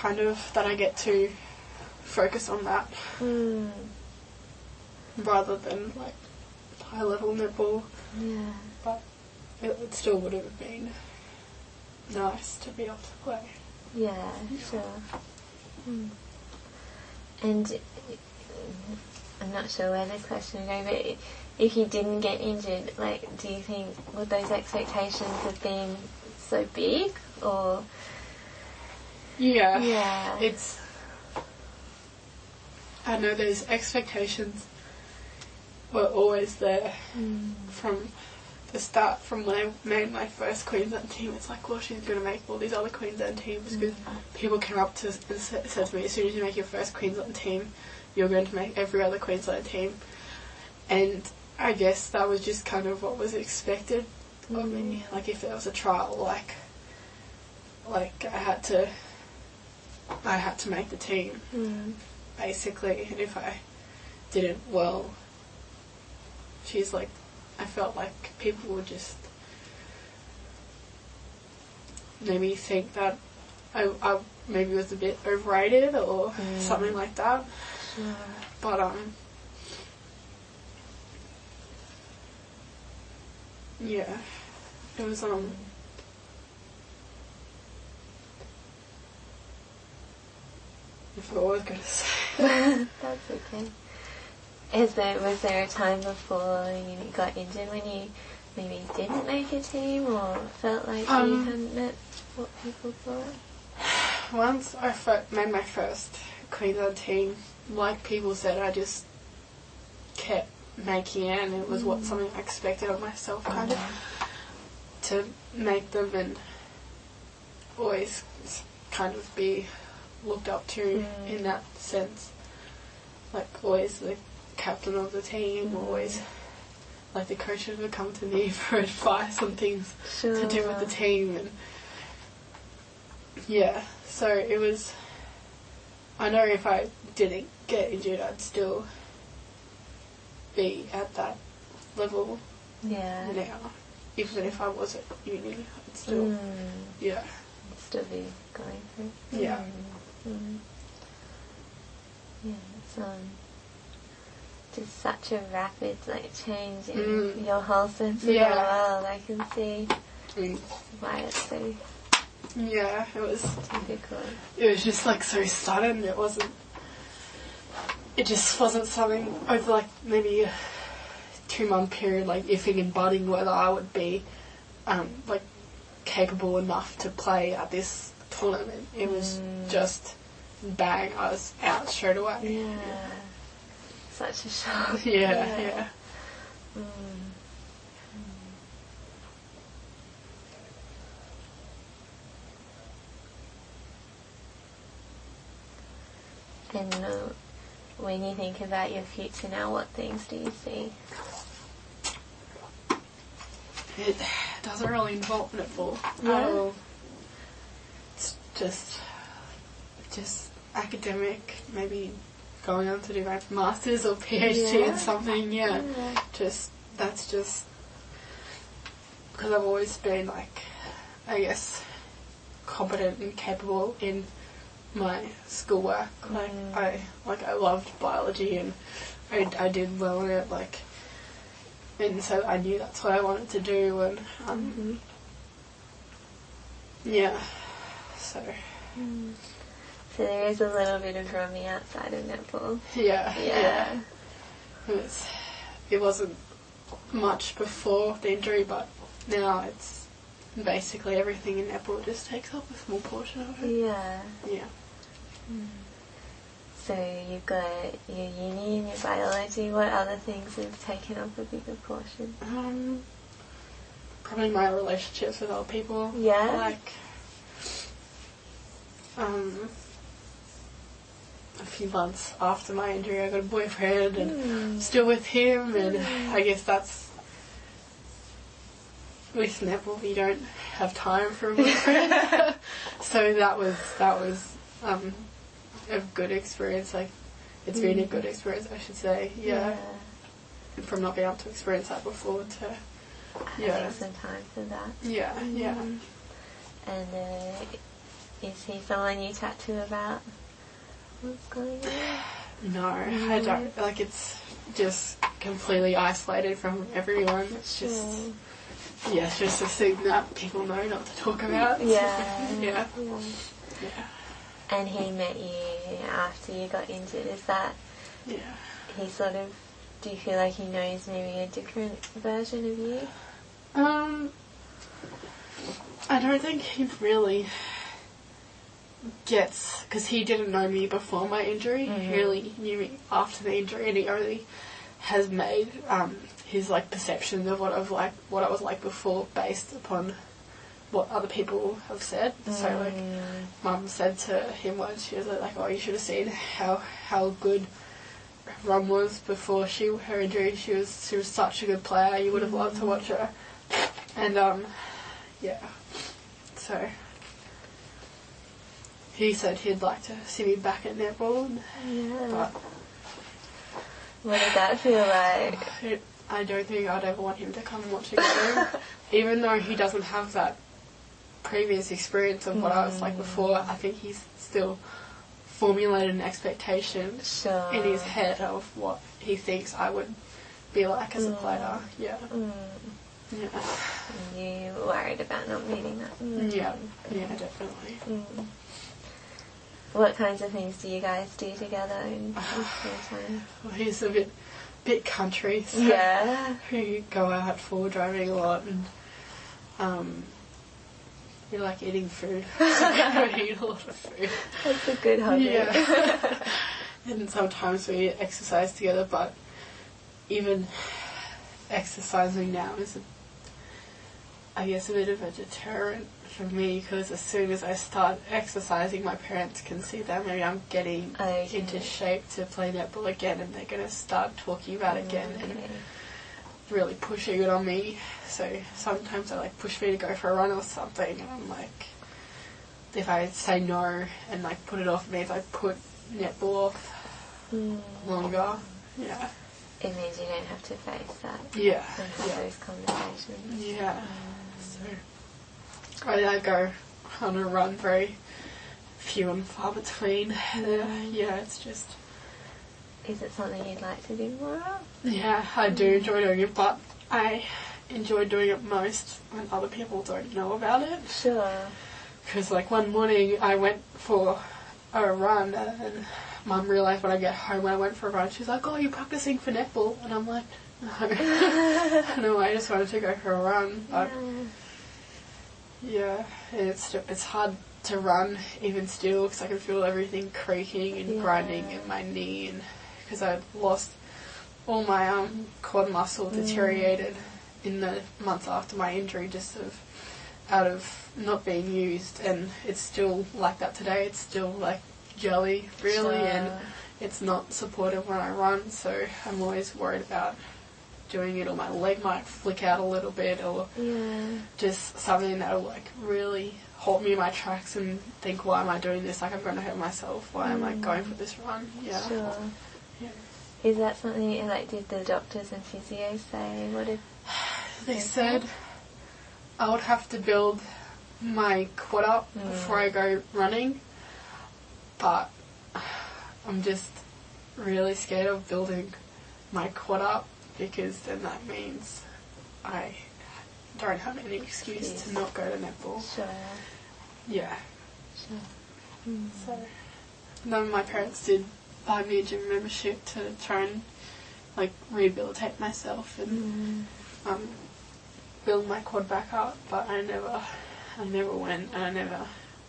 kind of that I get to focus on that rather than like high level netball. Yeah. But it still would have been nice to be able to play. Yeah, sure. And I'm not sure where this question will go, but if you didn't get injured, like, do you think would those expectations have been so big, or? Yeah. I know those expectations were always there from the start. From when I made my first Queensland team, it's like, well, she's going to make all these other Queensland teams, because people came up to us and said to me, as soon as you make your first Queensland team, you're going to make every other Queensland team. And I guess that was just kind of what was expected of me. Like, if there was a trial, like I had to make the team, basically. And if I didn't, well, she's like, I felt like people would just maybe think that I maybe was a bit overrated or something like that. Sure. But yeah, it was I forgot what I was going to say. That's okay. Was there a time before you got injured when you maybe didn't make a team, or felt like you hadn't met what people thought? Once I made my first Queensland team, like people said, I just kept making it, and it was something I expected of myself, kind of, to make them and always kind of be looked up to in that sense. Like, always the captain of the team, always, like, the coaches would come to me for advice on things to do with the team, and yeah, so it was, I know if I didn't get injured, I'd still be at that level now. Even if I was at uni, I'd still, still be going through. Yeah. Yeah, it's just such a rapid change in your whole sense of the world. I can see why it's so difficult. It was just so sudden. It just wasn't something over maybe a 2-month period, iffing and budding whether I would be capable enough to play at this tournament. It was just bang, I was out straight away. Yeah. Such a shock. Yeah. And when you think about your future now, what things do you see? It doesn't really involve netball at all. It's just academic, maybe going on to do my master's or PhD in something. That's just because I've always been I guess competent and capable in my schoolwork. I loved biology, and I did well in it, and so I knew that's what I wanted to do, and So there is a little bit of drumming outside of netball. Yeah. It wasn't much before the injury, but now it's basically everything in netball just takes up a small portion of it. Yeah. So you've got your uni and your biology. What other things have taken up a bigger portion? Probably my relationships with other people. Yeah. Like, a few months after my injury, I got a boyfriend and still with him, and I guess that's with netball you don't have time for a boyfriend. So that was a good experience. Like, it's been a good experience, I should say. Yeah. And from not being able to experience that before to having some time for that. Yeah. And is he someone you chat to about what's going on? No, I don't. Like, it's just completely isolated from everyone. It's just, yeah, it's just a thing that people know not to talk about. Yeah. Yeah. And he met you after you got injured. Is that... Yeah. He sort of... Do you feel like he knows maybe a different version of you? I don't think he really gets... Because he didn't know me before my injury. He really knew me after the injury, and he only has made his, like, perception of what I was like before based upon what other people have said. So, like, Mum said to him once, she was like, oh, you should have seen how good Rum was before her injury. She was such a good player. You would have loved to watch her. And yeah. So he said he'd like to see me back at netball. Yeah. What did that feel like? I don't think I'd ever want him to come and watch a game, even though he doesn't have that previous experience of what I was like before. I think he's still formulated an expectation in his head of what he thinks I would be like as a player. Yeah. Yeah. You were worried about not meeting that? Yeah. Yeah, definitely. What kinds of things do you guys do together in spare time? Well, he's a bit country, so we go out for driving a lot, and we like eating food. We eat a lot of food. That's a good hobby. Yeah. And sometimes we exercise together, but even exercising now is, I guess, a bit of a deterrent for me, because as soon as I start exercising, my parents can see that maybe I'm getting into shape to play netball again, and they're going to start talking about it again and really pushing it on me. So sometimes they like push me to go for a run or something, and I'm like, if I say no and like put it off, it means I put netball off longer. Yeah. It means you don't have to face that. Yeah. And have those conversations. Yeah. So I go on a run very few and far between. Yeah, it's just... Is it something you'd like to do more of? Yeah, I do enjoy doing it, but I enjoy doing it most when other people don't know about it. Sure. Because, like, one morning I went for a run, and Mum realised when I get home when I went for a run, she's like, oh, you're practising for netball? And I'm like, no. No, I just wanted to go for a run. But yeah, it's hard to run even still, because I can feel everything creaking and grinding in my knee, and because I'd lost all my quad muscle, deteriorated in the months after my injury, just out of not being used, and it's still like that today. It's still like jelly, really, and it's not supportive when I run, so I'm always worried about doing it, or my leg might flick out a little bit, or just something that will like really hold me in my tracks and think, why am I doing this? Like, I'm going to hurt myself. Why am I going for this run? Yeah. Sure. Yeah. Is that something, like, did the doctors and physios say? What did they said? I would have to build my quad up before I go running, but I'm just really scared of building my quad up, because then that means I don't have any excuse to not go to netball. Sure. Yeah. Sure. So, then my parents did buy me a gym membership to try and like rehabilitate myself and build my quad back up, but I never went, and I never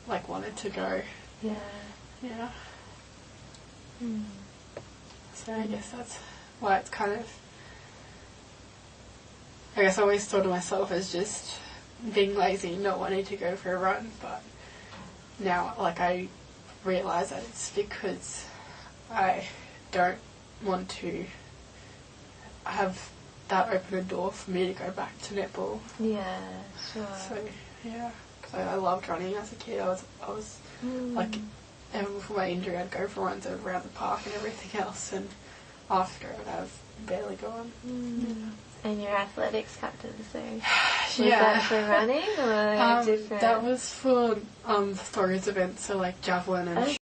like wanted to go. Yeah. Yeah. So I guess that's why it's kind of, I guess I always thought of myself as just being lazy, not wanting to go for a run, but now like I realise that it's because I don't want to have that open a door for me to go back to netball. Yeah, sure. So yeah, because I loved running as a kid. I was like, even before my injury, I'd go for runs around the park and everything else, and after it, I've barely gone. And your athletics captain, so Was that for running or different? That was for stories events, so like javelin and